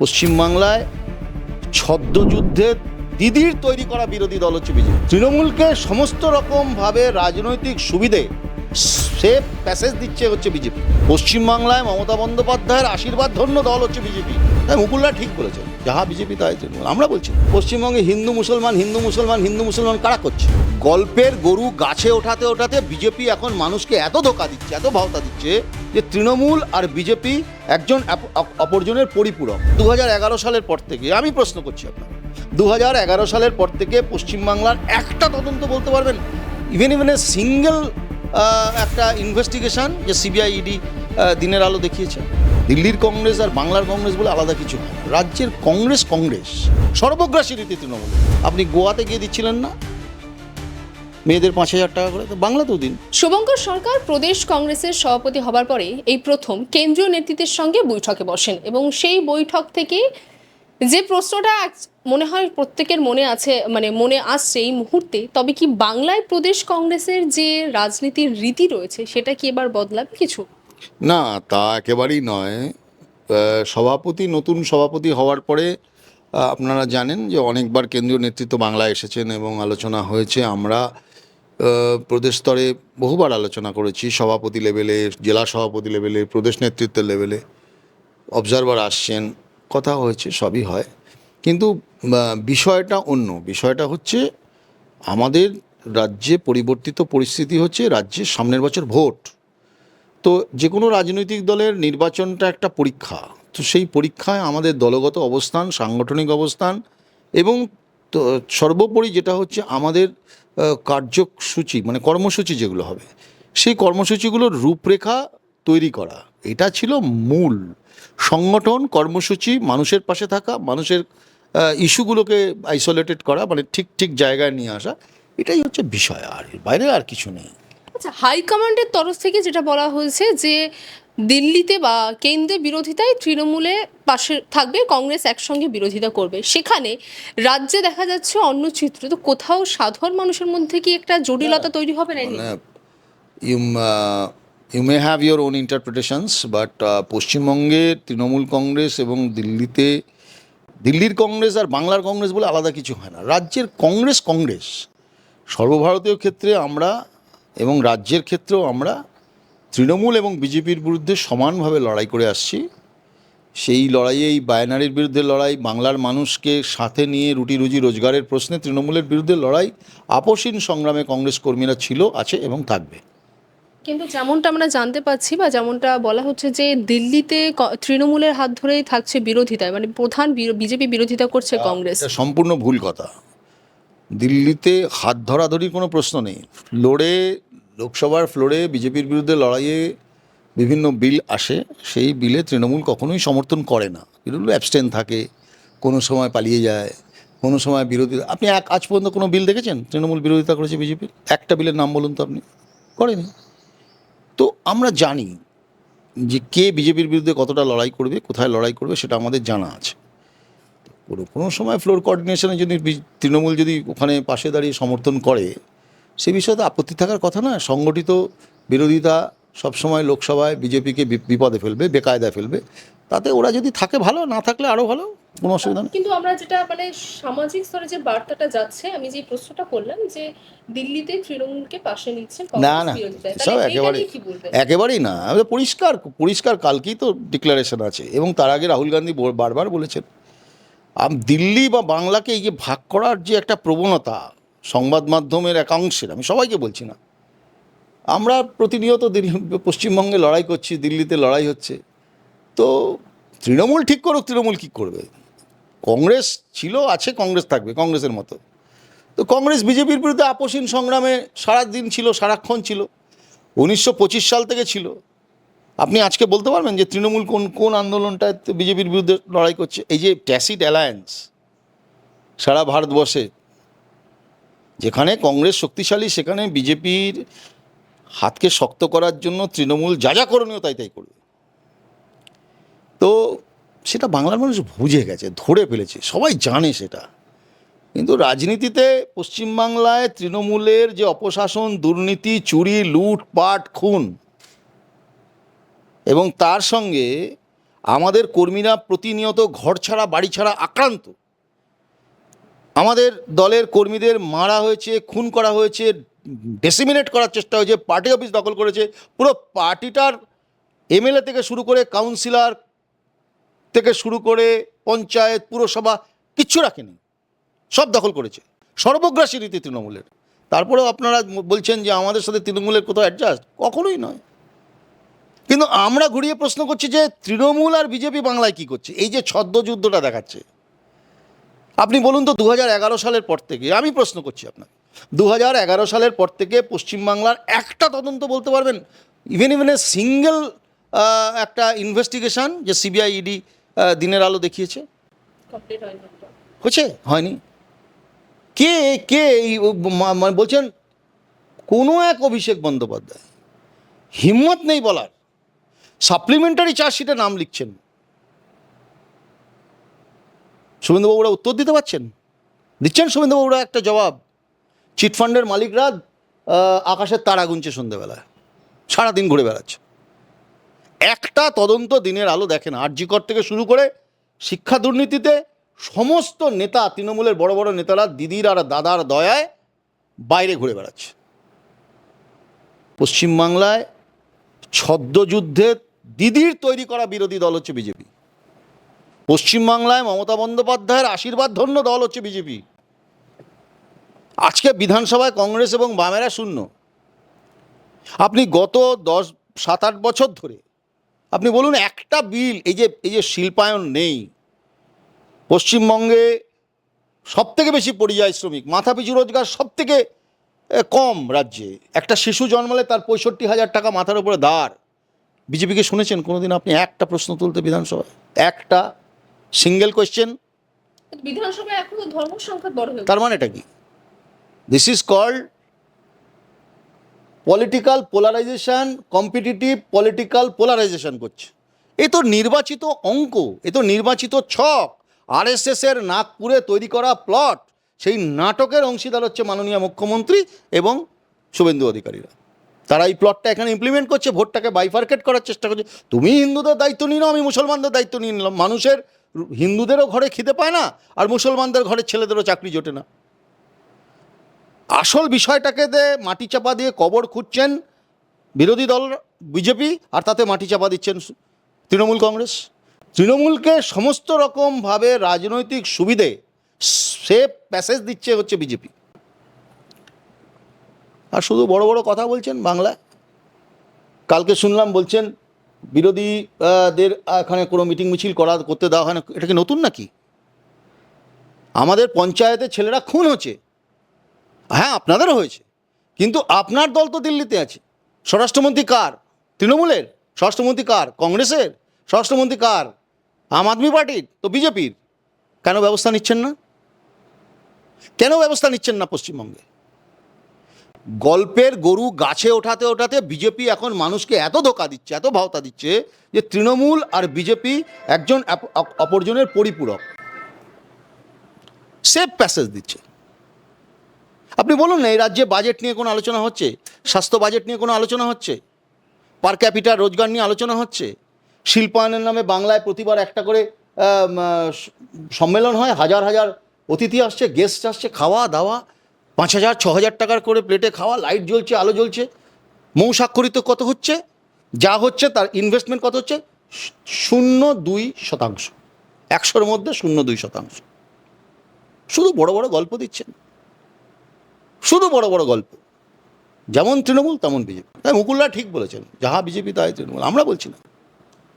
পশ্চিমবাংলায় ছদ্মযুদ্ধের দিদির তৈরি করা বিরোধী দল হচ্ছে বিজেপি। তৃণমূলকে সমস্ত রকমভাবে রাজনৈতিক সুবিধে সেফ প্যাসেজ দিচ্ছে হচ্ছে বিজেপি। পশ্চিমবাংলায় মমতা বন্দ্যোপাধ্যায়ের আশীর্বাদ ধন্য দল হচ্ছে বিজেপি। তাই মুকুলরা ঠিক বলেছেন, যাহা বিজেপি তাই তৃণমূল। আমরা বলছি পশ্চিমবঙ্গে হিন্দু মুসলমান কারা করছে? গল্পের গরু গাছে ওঠাতে ওঠাতে বিজেপি এখন মানুষকে এত ধোকা দিচ্ছে, এত ভাওতা দিচ্ছে যে তৃণমূল আর বিজেপি একজন অপরজনের পরিপূরক। 2011 সালের পর থেকে আমি প্রশ্ন করছি আপনার, 2011 সালের পর থেকে পশ্চিমবাংলার একটা তদন্ত বলতে পারবেন? ইভেন এ সিঙ্গেল একটা ইনভেস্টিগেশন যে সিবিআই ইডি দিনের আলো দেখিয়েছে। দিল্লির কংগ্রেস আর বাংলার কংগ্রেস বলে আলাদা কিছু নয়। রাজ্যের কংগ্রেস সর্বগ্রাসী রীতি তৃণমূল। আপনি গোয়াতে গিয়ে দিচ্ছিলেন না মেয়েদের 5,000 টাকা করে? তো বাংলাতেও দিন। শুভঙ্কর সরকার প্রদেশ কংগ্রেসের সভাপতি হবার পরে এই প্রথম কেন্দ্রীয় নেতৃত্বের সঙ্গে বৈঠকে বসেন এবং সেই বৈঠক থেকে যে প্রশ্নটা মনে হয় প্রত্যেকের মনে আছে, মনে আসছে এই মুহূর্তে, তবে কি বাংলায় প্রদেশ কংগ্রেসের যে রাজনীতির রীতি রয়েছে সেটা কি এবার বদলাবে কিছু? না, তা একেবারেই নয়। নতুন সভাপতি হওয়ার পরে আপনারা জানেন যে অনেকবার কেন্দ্রীয় নেতৃত্ব বাংলায় এসেছেন এবং আলোচনা হয়েছে। আমরা প্রদেশ স্তরে বহুবার আলোচনা করেছি, সভাপতি লেভেলে, জেলা সভাপতি লেভেলে, প্রদেশ নেতৃত্বের লেভেলে অবজারভার আসছেন, কথা হয়েছে, সবই হয়। কিন্তু বিষয়টা অন্য। বিষয়টা হচ্ছে আমাদের রাজ্যে পরিবর্তিত পরিস্থিতি হচ্ছে, রাজ্যে সামনের বছর ভোট। তো যে কোনো রাজনৈতিক দলের নির্বাচনটা একটা পরীক্ষা। তো সেই পরীক্ষায় আমাদের দলগত অবস্থান, সাংগঠনিক অবস্থান এবং তো সর্বোপরি যেটা হচ্ছে আমাদের কার্যসূচি, কর্মসূচি যেগুলো হবে, সেই কর্মসূচিগুলোর রূপরেখা তৈরি করা, এটা ছিল মূল। সংগঠন, কর্মসূচি, মানুষের পাশে থাকা, মানুষের ইস্যুগুলোকে আইসোলেটেড করা, ঠিক জায়গায় নিয়ে আসা, এটাই হচ্ছে বিষয়। আর বাইরে আর কিছু নেই। আচ্ছা, হাইকমান্ডের তরফ থেকে যেটা বলা হয়েছে যে দিল্লিতে বা কেন্দ্রে বিরোধিতায় তৃণমূলে পাশে থাকবে, কংগ্রেস একসঙ্গে বিরোধিতা করবে, সেখানে রাজ্যে দেখা যাচ্ছে অন্য চিত্র। তো কোথাও সাধারণ মানুষের মধ্যে কি একটা জটিলতা তৈরি হবে না? You may have your own interpretations, but পশ্চিমবঙ্গে তৃণমূল কংগ্রেস এবং দিল্লির কংগ্রেস আর বাংলার কংগ্রেস বলে আলাদা কিছু হয় না। রাজ্যের কংগ্রেস সর্বভারতীয় ক্ষেত্রে আমরা এবং রাজ্যের ক্ষেত্রেও আমরা তৃণমূল এবং বিজেপির বিরুদ্ধে সমানভাবে লড়াই করে আসছি। সেই লড়াইয়ে, এই বায়নারির বিরুদ্ধে লড়াই, বাংলার মানুষকে সাথে নিয়ে রুটি রুজি রোজগারের প্রশ্নে তৃণমূলের বিরুদ্ধে লড়াই, আপসীন সংগ্রামে কংগ্রেস কর্মীরা ছিল, আছে এবং থাকবে। কিন্তু যেমনটা আমরা জানতে পাচ্ছি বা যেমনটা বলা হচ্ছে যে দিল্লিতে তৃণমূলের হাত ধরেই থাকছে বিরোধিতায়, প্রধান বিজেপি বিরোধিতা করছে কংগ্রেস। এটা সম্পূর্ণ ভুল কথা। দিল্লিতে হাত ধরাধরির কোনো প্রশ্ন নেই। লোকসভার ফ্লোরে বিজেপির বিরুদ্ধে লড়াইয়ে বিভিন্ন বিল আসে, সেই বিলে তৃণমূল কখনোই সমর্থন করে না। তৃণমূল অ্যাবস্টেন থাকে, কোনো সময় পালিয়ে যায়, কোনো সময় বিরোধিতা। আপনি আজ পর্যন্ত কোনো বিল দেখেছেন তৃণমূল বিরোধিতা করেছে বিজেপির? একটা বিলের নাম বলুন তো আপনি। করেনি। তো আমরা জানি যে কে বিজেপির বিরুদ্ধে কতটা লড়াই করবে, কোথায় লড়াই করবে, সেটা আমাদের জানা আছে। কোনো সময় ফ্লোর কোঅর্ডিনেশনে যদি তৃণমূল যদি ওখানে পাশে দাঁড়িয়ে সমর্থন করে, সে বিষয়ে তো আপত্তি থাকার কথা না। সংগঠিত বিরোধিতা সবসময় লোকসভায় বিজেপিকে বিপদে ফেলবে, বেকায়দায় ফেলবে। তাতে ওরা যদি থাকে ভালো, না থাকলে আরও ভালো, কোনো অসুবিধা নেই। কিন্তু আমরা যেটা সামাজিক স্তরে যে বার্তাটা যাচ্ছে, আমি যে প্রশ্নটা করলাম যে দিল্লিতে তৃণমূলকে পাশে নিচ্ছে না, সব একেবারেই না। পরিষ্কার কালকেই তো ডিক্লারেশন আছে এবং তার আগে রাহুল গান্ধী বারবার বলেছেন। দিল্লি বা বাংলাকে এই যে ভাগ করার যে একটা প্রবণতা সংবাদ মাধ্যমের একাংশের, আমি সবাইকে বলছি না, আমরা প্রতিনিয়ত পশ্চিমবঙ্গে লড়াই করছি, দিল্লিতে লড়াই হচ্ছে। তো তৃণমূল ঠিক করুক, তৃণমূল কী করবে? কংগ্রেস ছিল, আছে, কংগ্রেস থাকবে কংগ্রেসের মতো। তো কংগ্রেস বিজেপির বিরুদ্ধে আপসীন সংগ্রামে সারাদিন ছিল, সারাক্ষণ ছিল, 1925 সাল থেকে ছিল। আপনি আজকে বলতে পারবেন যে তৃণমূল কোন আন্দোলনটায় বিজেপির বিরুদ্ধে লড়াই করছে? এই যে ট্যাসিড অ্যালায়েন্স সারা ভারতবর্ষে, যেখানে কংগ্রেস শক্তিশালী, সেখানে বিজেপির হাতকে শক্ত করার জন্য তৃণমূল যা করণীয় তাই করবে। তো সেটা বাংলার মানুষ বুঝে গেছে, ধরে ফেলেছে, সবাই জানে সেটা। কিন্তু রাজনীতিতে পশ্চিমবাংলায় তৃণমূলের যে অপশাসন, দুর্নীতি, চুরি, লুটপাট, খুন, এবং তার সঙ্গে আমাদের কর্মীরা প্রতিনিয়ত ঘর ছাড়া বাড়ি ছাড়া আক্রান্ত। আমাদের দলের কর্মীদের মারা হয়েছে, খুন করা হয়েছে, ডেসিমিনেট করার চেষ্টা হয়েছে, পার্টি অফিস দখল করেছে, পুরো পার্টিটার এমএলএ থেকে শুরু করে কাউন্সিলর থেকে শুরু করে পঞ্চায়েত পুরসভা কিচ্ছু রাখেনি, সব দখল করেছে। সর্বগ্রাসী রীতি তৃণমূলের। তারপরেও আপনারা বলছেন যে আমাদের সাথে তৃণমূলের কোথাও অ্যাডজাস্ট, কখনোই নয়। কিন্তু আমরা ঘুরিয়ে প্রশ্ন করছি যে তৃণমূল আর বিজেপি বাংলায় কী করছে, এই যে ছদ্মযুদ্ধটা দেখাচ্ছে। আপনি বলুন তো 2011 সালের পর থেকে, আমি প্রশ্ন করছি আপনাকে, 2011 সালের পর থেকে পশ্চিমবাংলার একটা তদন্ত বলতে পারবেন, ইভেন এ সিঙ্গেল একটা ইনভেস্টিগেশন যে সিবিআই ইডি দিনের আলো দেখিয়েছে? হয়েছে? হয়নি। কে কে মানে বলছেন কোনো এক অভিষেক বন্দ্যোপাধ্যায় হিম্মত নেই বলার, সাপ্লিমেন্টারি চার্জশিটে নাম লিখছেন। শুভেন্দুবাবুরা উত্তর দিতে পারছেন? দিচ্ছেন শুভেন্দুবাবুরা একটা জবাব? চিটফান্ডের মালিকরা আকাশের তারা গুনছে সন্ধ্যেবেলায়, সারাদিন ঘুরে বেড়াচ্ছে, একটা তদন্ত দিনের আলো দেখে না। আরজিকর থেকে শুরু করে শিক্ষা দুর্নীতিতে সমস্ত নেতা, তৃণমূলের বড় বড় নেতারা দিদির আর দাদার দয়ায় বাইরে ঘুরে বেড়াচ্ছে। পশ্চিমবাংলায় ছদ্মযুদ্ধে দিদির তৈরি করা বিরোধী দল হচ্ছে বিজেপি। পশ্চিমবাংলায় মমতা বন্দ্যোপাধ্যায়ের আশীর্বাদ ধন্য দল হচ্ছে বিজেপি। আজকে বিধানসভায় কংগ্রেস এবং বামেরা শূন্য। আপনি গত 7-8 বছর ধরে আপনি বলুন একটা বিল, এই যে শিল্পায়ন নেই, পশ্চিমবঙ্গে সবথেকে বেশি পরিযায়ী শ্রমিক, মাথাপিছু রোজগার সবথেকে কম রাজ্যে, একটা শিশু জন্মালে তার 65,000 টাকা মাথার উপরে দাঁড়। বিজেপিকে শুনেছেন কোনোদিন আপনি একটা প্রশ্ন তুলতে বিধানসভায়? একটা সিঙ্গেল কোয়েশ্চেন? বিধানসভায় এখনো ধর্ম সংখ্যা বড় হয়ে, তার মানে এটা কি? This is called political polarisation, competitive political polarisation করছে। এ তো নির্বাচিত অঙ্ক, এ তো নির্বাচিত ছক, আরএসএসের নাগপুরে তৈরি করা প্লট। সেই নাটকের অংশীদার হচ্ছে মাননীয় মুখ্যমন্ত্রী এবং শুভেন্দু অধিকারীরা। তারা এই প্লটটা এখানে ইমপ্লিমেন্ট করছে, ভোটটাকে বাইফার্কেট করার চেষ্টা করছে। তুমি হিন্দুদের দায়িত্ব নিয়ে নাও, আমি মুসলমানদের দায়িত্ব নিয়ে নিলাম। মানুষের, হিন্দুদেরও ঘরে খিদে পায় না, আর মুসলমানদের ঘরের ছেলেদেরও চাকরি জোটে না। আসল বিষয়টাকে মাটি চাপা দিয়ে কবর খুঁজছেন বিরোধী দল বিজেপি, আর তাতে মাটি চাপা দিচ্ছেন তৃণমূল কংগ্রেস। তৃণমূলকে সমস্ত রকমভাবে রাজনৈতিক সুবিধে সেফ প্যাসেজ দিচ্ছে হচ্ছে বিজেপি। আর শুধু বড় বড় কথা বলছেন বাংলায়। কালকে শুনলাম বলছেন বিরোধীদের এখানে কোনো মিটিং মিছিল করতে দেওয়া হয় না। এটা কি নতুন নাকি? আমাদের পঞ্চায়েতের ছেলেরা খুন হচ্ছে, হ্যাঁ আপনাদেরও হয়েছে, কিন্তু আপনার দল তো দিল্লিতে আছে। স্বরাষ্ট্রমন্ত্রী কার? তৃণমূলের। স্বরাষ্ট্রমন্ত্রী কার? কংগ্রেসের। স্বরাষ্ট্রমন্ত্রী কার? আম আদমি পার্টির, তো বিজেপির। কেন ব্যবস্থা নিচ্ছেন না? কেন ব্যবস্থা নিচ্ছেন না পশ্চিমবঙ্গে? গল্পের গরু গাছে ওঠাতে ওঠাতে বিজেপি এখন মানুষকে এত ধোকা দিচ্ছে, এত ভাওতা দিচ্ছে যে তৃণমূল আর বিজেপি একজন অপরজনের পরিপূরক, সেফ প্যাসেজ দিচ্ছে। আপনি বলুন না, এই রাজ্যে বাজেট নিয়ে কোনো আলোচনা হচ্ছে? স্বাস্থ্য বাজেট নিয়ে কোনো আলোচনা হচ্ছে? পার ক্যাপিটা রোজগার নিয়ে আলোচনা হচ্ছে? শিল্পায়নের নামে বাংলায় প্রতিবার একটা করে সম্মেলন হয়, হাজার হাজার অতিথি আসছে, গেস্ট আসছে, খাওয়া দাওয়া, 5,000-6,000 টাকার করে প্লেটে খাওয়া, লাইট জ্বলছে, আলো জ্বলছে। মৌ স্বাক্ষরিত কত হচ্ছে? যা হচ্ছে তার ইনভেস্টমেন্ট কত হচ্ছে? 0.2%। 100-র মধ্যে 0.2%। শুধু বড় বড় গল্প দিচ্ছেন, শুধু বড় বড় গল্প। যেমন তৃণমূল তেমন বিজেপি। তাই মুকুলরা ঠিক বলেছেন, যাহা বিজেপি তাই তৃণমূল। আমরা বলছি না।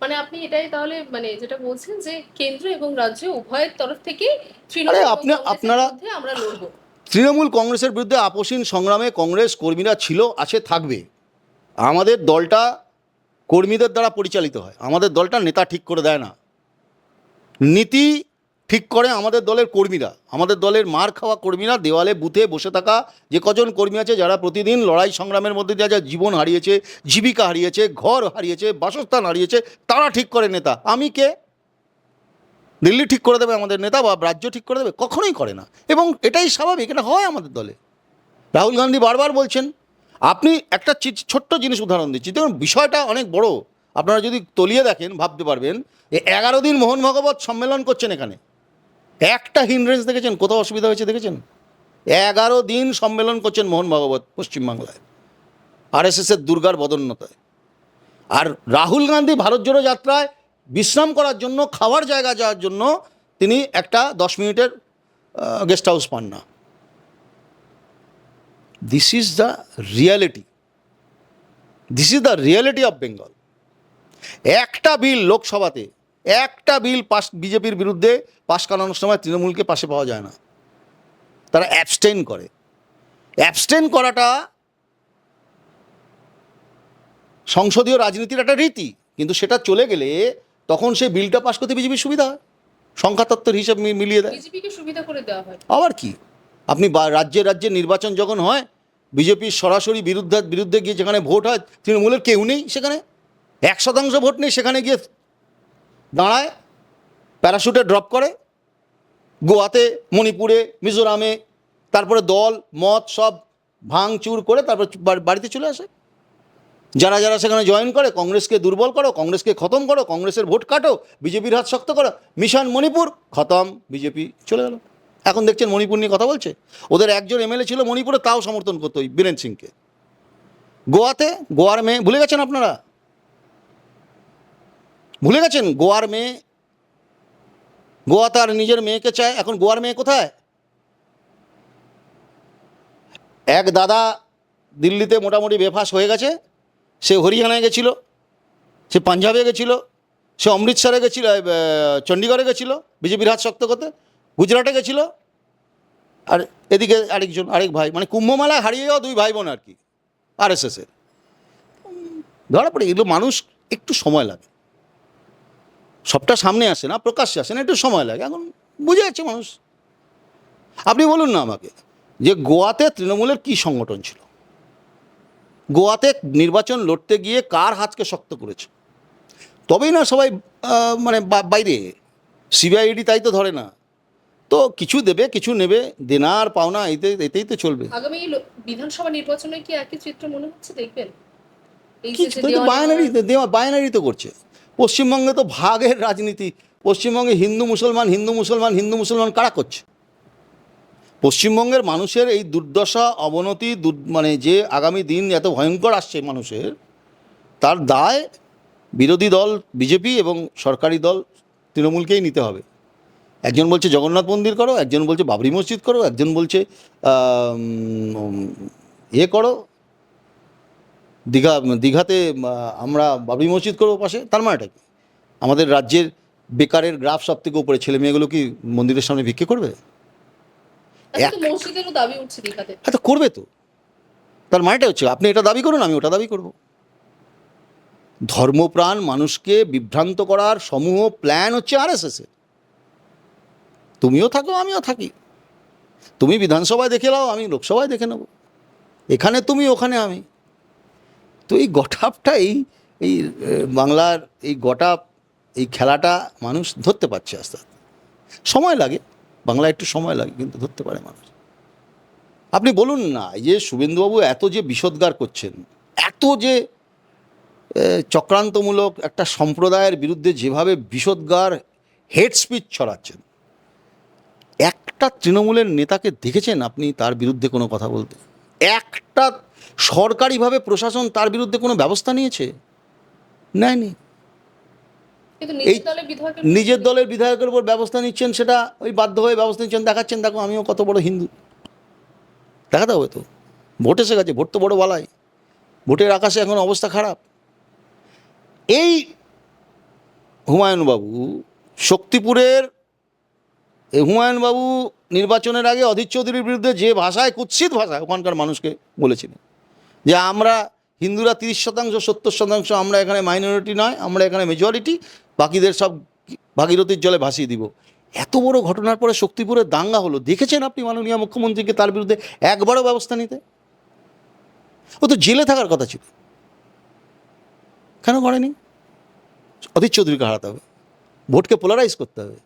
মানে আপনি এটাই তাহলে মানে যেটা বলছেন যে কেন্দ্র এবং রাজ্য উভয়ের তরফ থেকে আপনারা আমরা লড়বো। তৃণমূল কংগ্রেসের বিরুদ্ধে আপসীন সংগ্রামে কংগ্রেস কর্মীরা ছিল, আছে, থাকবে। আমাদের দলটা কর্মীদের দ্বারা পরিচালিত হয়। আমাদের দলটা নেতা ঠিক করে দেয় না, নীতি ঠিক করে আমাদের দলের কর্মীরা। আমাদের দলের মার খাওয়া কর্মীরা, দেওয়ালে বুথে বসে থাকা যে কজন কর্মী আছে যারা প্রতিদিন লড়াই সংগ্রামের মধ্যে দিয়ে যা জীবন হারিয়েছে, জীবিকা হারিয়েছে, ঘর হারিয়েছে, বাসস্থান হারিয়েছে, তারা ঠিক করে নেতা। আমি কে? দিল্লি ঠিক করে দেবে আমাদের নেতা বা রাজ্য ঠিক করে দেবে? কখনোই করে না। এবং এটাই স্বাভাবিক, এটা হয় আমাদের দলে। রাহুল গান্ধী বারবার বলছেন। আপনি একটা ছোট্ট জিনিস উদাহরণ দিচ্ছি, দেখুন বিষয়টা অনেক বড়, আপনারা যদি তলিয়ে দেখেন ভাবতে পারবেন 11 দিন মোহন ভাগবত সম্মেলন করছেন এখানে, একটা হিন্ড্রেন্স দেখেছেন? কোথাও অসুবিধা হয়েছে দেখেছেন? 11 দিন সম্মেলন করছেন মোহন ভাগবত পশ্চিমবাংলায় আরএসএসের দুর্গার বদন্যতায়। আর রাহুল গান্ধী ভারত জোড়ো যাত্রায় বিশ্রাম করার জন্য, খাওয়ার জায়গা যাওয়ার জন্য তিনি একটা 10 মিনিটের গেস্ট হাউস পান না। This is the reality, this is the reality of Bengal. একটা বিল লোকসভাতে, একটা বিল পাস বিজেপির বিরুদ্ধে পাশ করানোর সময় তৃণমূলকে পাশে পাওয়া যায় না, তারা অ্যাবস্টেন করে। অ্যাবস্টেন করাটা সংসদীয় রাজনীতির একটা রীতি, কিন্তু সেটা চলে গেলে তখন সেই বিলটা পাশ করতে বিজেপির সুবিধা হয়, সংখ্যাতত্ত্বের হিসাব মিলিয়ে দেয়। বিজেপিকে সুবিধা করে দেওয়া হয়। আবার কি, আপনি রাজ্যে রাজ্যে নির্বাচন যখন হয়, বিজেপির সরাসরি বিরুদ্ধে গিয়ে যেখানে ভোট হয়, তৃণমূলের কেউ নেই সেখানে, 1% ভোট নেই, সেখানে গিয়ে দাঁড়ায়, প্যারাশুটে ড্রপ করে। গোয়াতে, মণিপুরে, মিজোরামে, তারপরে দল মত সব ভাঙচুর করে তারপর বাড়িতে চলে আসে। যারা যারা সেখানে জয়েন করে, কংগ্রেসকে দুর্বল করো, কংগ্রেসকে খতম করো, কংগ্রেসের ভোট কাটো, বিজেপির হাত শক্ত করো, মিশন মণিপুর খতম, বিজেপি চলে গেল। এখন দেখছেন মণিপুর নিয়ে কথা বলছে, ওদের একজন এমএলএ ছিল মণিপুরে, তাও সমর্থন করতো ওই বীরেন সিংকে। গোয়াতে, গোয়ার মেয়ে ভুলে গেছেন আপনারা, ভুলে গেছেন গোয়ার মেয়ে, গোয়া তার নিজের মেয়েকে চায়। এখন গোয়ার মেয়ে কোথায়? এক দাদা দিল্লিতে মোটামুটি বেফাস হয়ে গেছে, সে হরিয়ানায় গেছিল, সে পাঞ্জাবে গেছিল, সে অমৃতসরে গেছিল, চণ্ডীগড়ে গেছিল বিজেপির হাত শক্ত করতে, গুজরাটে গেছিল। আর এদিকে আরেক ভাই, মানে কুম্ভমেলায় হারিয়ে যাওয়া 2 ভাই বোন আর কি, আরএসএসের। ধরা পড়ে এগুলো। মানুষ একটু সময় লাগে, সবটা সামনে আসে না, প্রকাশ্যে আসে না, একটু সময় লাগে। এখন বুঝে যাচ্ছে মানুষ। আপনি বলুন না আমাকে যে গোয়াতে তৃণমূলের কী সংগঠন ছিল, গোয়াতে নির্বাচন লড়তে গিয়ে কার হাতকে শক্ত করেছে, তবেই না সবাই মানে বাইরে। সিবিআইডি তাই তো ধরে না, তো কিছু দেবে কিছু নেবে, দেনার পাওনা এতেই তো চলবে। আগামী বিধানসভা নির্বাচনে কি একই চিত্র মনে হচ্ছে দেখবেন? এই কি বায়নারি তো করছে। পশ্চিমবঙ্গে তো ভাগের রাজনীতি, পশ্চিমবঙ্গে হিন্দু মুসলমান কারা করছে? পশ্চিমবঙ্গের মানুষের এই দুর্দশা, অবনতি, মানে যে আগামী দিন এত ভয়ঙ্কর আসছে মানুষের, তার দায় বিরোধী দল বিজেপি এবং সরকারি দল তৃণমূলকেই নিতে হবে। একজন বলছে জগন্নাথ মন্দির করো, একজন বলছে বাবরি মসজিদ করো, একজন বলছে করো, দীঘাতে আমরা বাবরি মসজিদ করবো পাশে। তার মানেটা কি? আমাদের রাজ্যের বেকারের গ্রাফ সব থেকে উপরে, ছেলে মেয়েগুলো কি মন্দিরের সামনে ভিক্ষে করবে? মসজিদেরও দাবি উঠছে দীঘাতে। হ্যাঁ, তো করবে তো। তার মানেটা হচ্ছে আপনি এটা দাবি করুন, আমি ওটা দাবি করব। ধর্মপ্রাণ মানুষকে বিভ্রান্ত করার সমূহ প্ল্যান হচ্ছে আরএসএসের। তুমিও থাকো, আমিও থাকি। তুমি বিধানসভায় দেখে নাও, আমি লোকসভায় দেখে নেব। এখানে তুমি, ওখানে আমি। তো এই গটাপটা, এই বাংলার এই গটাপ, এই খেলাটা মানুষ ধরতে পারছে আস্তে আস্তে। সময় লাগে, বাংলায় একটু সময় লাগে, কিন্তু ধরতে পারে মানুষ। আপনি বলুন না, এই যে শুভেন্দুবাবু এত যে বিষোদ্গার করছেন, এত যে চক্রান্তমূলক একটা সম্প্রদায়ের বিরুদ্ধে যেভাবে বিষোদ্গার, হেড স্পিচ ছড়াচ্ছেন, একটা তৃণমূলের নেতাকে দেখেছেন আপনি তার বিরুদ্ধে কোনো কথা বলতে? একটা সরকারিভাবে প্রশাসন তার বিরুদ্ধে কোনো ব্যবস্থা নিয়েছে? নেয়নি। এই নিজের দলের বিধায়কের উপর ব্যবস্থা নিচ্ছেন, সেটা ওই বাধ্য হয়ে ব্যবস্থা নিচ্ছেন, দেখাচ্ছেন দেখো আমিও কত বড় হিন্দু। দেখাতে হবে তো, ভোট এসে গেছে, ভোট তো বড় বালাই, ভোটের আকাশে এখন অবস্থা খারাপ। এই হুমায়ুনবাবু শক্তিপুরের, হুমায়ুনবাবু নির্বাচনের আগে অধীর চৌধুরীর বিরুদ্ধে যে ভাষায়, কুৎসিত ভাষায় ওখানকার মানুষকে বলেছিলেন যে আমরা হিন্দুরা 30%, 70%, আমরা এখানে মাইনরিটি নয়, আমরা এখানে মেজরিটি, বাকিদের সব ভাগীরথীর জলে ভাসিয়ে দিব। এত বড় ঘটনার পরে শক্তিপুরে দাঙ্গা হলো, দেখেছেন আপনি মাননীয় মুখ্যমন্ত্রীকে তার বিরুদ্ধে একবারও ব্যবস্থা নিতে? ও তো জেলে থাকার কথা ছিল, কেন করেনি? অধীর চৌধুরীকে হারাতে হবে, ভোটকে পোলারাইজ করতে হবে।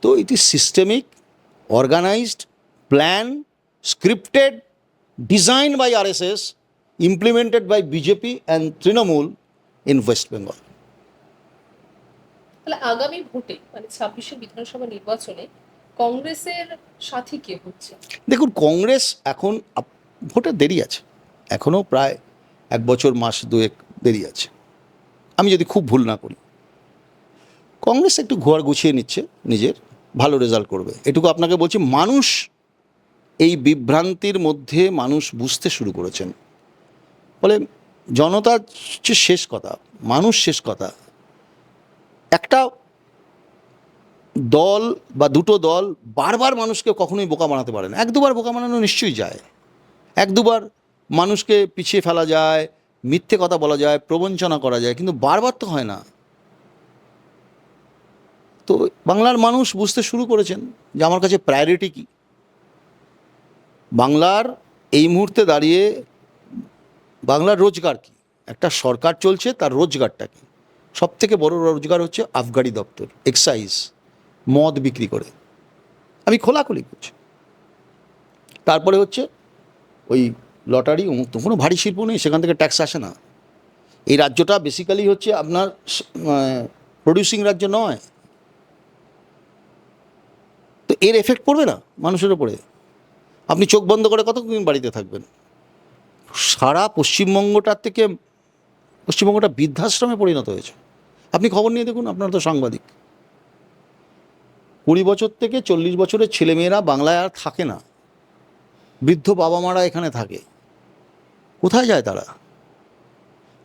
তো it is systemic, organised, plan, scripted, design by RSS implemented by BJP and Trinamool in West Bengal. তাহলে আগামী ভোটে মানে 26শে বিধানসভা নির্বাচনে কংগ্রেসের সাথী কে হচ্ছে? দেখুন, কংগ্রেস এখন ভোটে দেরি আছে, এখনও প্রায় 1 বছর মাস 2 দেরি আছে, আমি যদি খুব ভুল না করি। কংগ্রেস একটু ঘোর গুছিয়ে নিচ্ছে, নিজের ভালো রেজাল্ট করবে এটুকু আপনাকে বলছি। মানুষ এই বিভ্রান্তির মধ্যে মানুষ বুঝতে শুরু করেছেন, ফলে জনতা হচ্ছে শেষ কথা, মানুষ শেষ কথা। একটা দল বা দুটো দল বারবার মানুষকে কখনোই বোকা বানাতে পারে না। 1-2বার বোকা বানানো নিশ্চয়ই যায়, 1-2বার মানুষকে পিছিয়ে ফেলা যায়, মিথ্যে কথা বলা যায়, প্রবঞ্চনা করা যায়, কিন্তু বারবার তো হয় না। তো বাংলার মানুষ বুঝতে শুরু করেছেন যে আমার কাছে প্রায়োরিটি কী। বাংলার এই মুহূর্তে দাঁড়িয়ে বাংলার রোজগার কী, একটা সরকার চলছে, তার রোজগারটা কী? সবথেকে বড় রোজগার হচ্ছে আবগারি দপ্তর, এক্সাইজ, মদ বিক্রি করে, আমি খোলাখুলি করছি। তারপরে হচ্ছে ওই লটারি, তো কোনো ভারী শিল্প নেই, সেখান থেকে ট্যাক্স আসে না। এই রাজ্যটা বেসিক্যালি হচ্ছে আপনার প্রডিউসিং রাজ্য নয়, তো এর এফেক্ট পড়বে না মানুষের ওপরে? আপনি চোখ বন্ধ করে কতদিন বাড়িতে থাকবেন? সারা পশ্চিমবঙ্গটা বৃদ্ধাশ্রমে পরিণত হয়েছে। আপনি খবর নিয়ে দেখুন, আপনারা তো সাংবাদিক। 20 বছর থেকে 40 বছরের ছেলেমেয়েরা বাংলায় আর থাকে না, বৃদ্ধ বাবা মারা এখানে থাকে। কোথায় যায় তারা?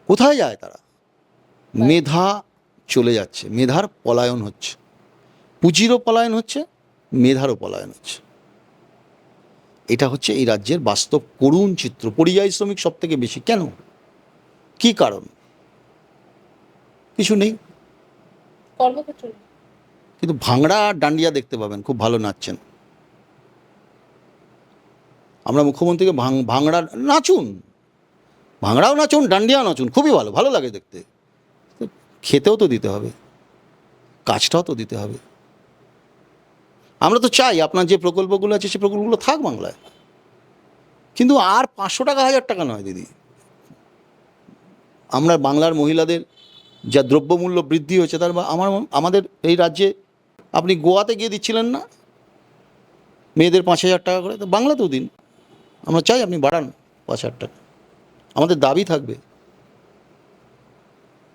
কোথায় যায় তারা? মেধা চলে যাচ্ছে, মেধার পলায়ন হচ্ছে, পুঁজিরও পলায়ন হচ্ছে, মেধারও পলায়ন হচ্ছে। এটা হচ্ছে এই রাজ্যের বাস্তব করুণ চিত্র। পরিযায়ী শ্রমিক সব থেকে বেশি। কেন? কি কারণ? কিছু নেই, কর্মক্ষেত্র। কিন্তু ভাংড়া আর ডান্ডিয়া দেখতে পাবেন, খুব ভালো নাচছেন। আমরা মুখ্যমন্ত্রীকে ভাংড়া নাচুন, ভাংড়াও নাচুন, ডান্ডিয়াও নাচুন, খুবই ভালো, ভালো লাগে দেখতে। খেতেও তো দিতে হবে, কাজটাও তো দিতে হবে। আমরা তো চাই আপনার যে প্রকল্পগুলো আছে সে প্রকল্পগুলো থাক বাংলায়, কিন্তু আর 500 টাকা 1000 টাকা নয় দিদি। আমরা বাংলার মহিলাদের যা দ্রব্যমূল্য বৃদ্ধি হয়েছে, তার আমাদের এই রাজ্যে আপনি গোয়াতে গিয়ে দিচ্ছিলেন না মেয়েদের 5000 টাকা করে, তো বাংলাতেও দিন। আমরা চাই আপনি বাড়ান 5000 টাকা। আমাদের দাবি থাকবে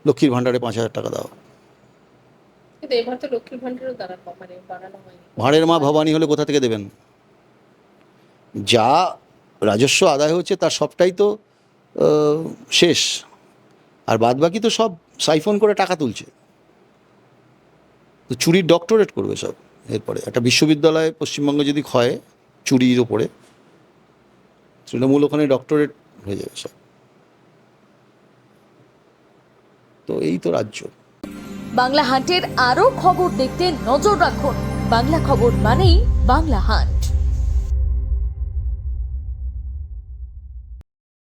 লক্ষ্মীর ভাণ্ডারে 5000 টাকা দাও। কিন্তু এবার তো লক্ষ্মীর ভাণ্ডারও বাড়ানো হয়নি। ভাঁড়ের মা ভবানী হলে কোথা থেকে দেবেন? যা রাজস্ব আদায় হচ্ছে তার সবটাই তো শেষ, আর বাদবাকি তো সব সাইফোন করে টাকা তুলছে। তো চুরির ডক্টরেট করবে সব। এরপরে একটা বিশ্ববিদ্যালয় পশ্চিমবঙ্গে যদি ক্ষয় চুরির ওপরে, তৃণমূল ওখানে ডক্টরেট হয়ে যাবে সব। তো এই তো রাজ্য। বাংলা হান্টের আরও খবর দেখতে নজর রাখুন। বাংলা খবর মানেই বাংলা হান্ট।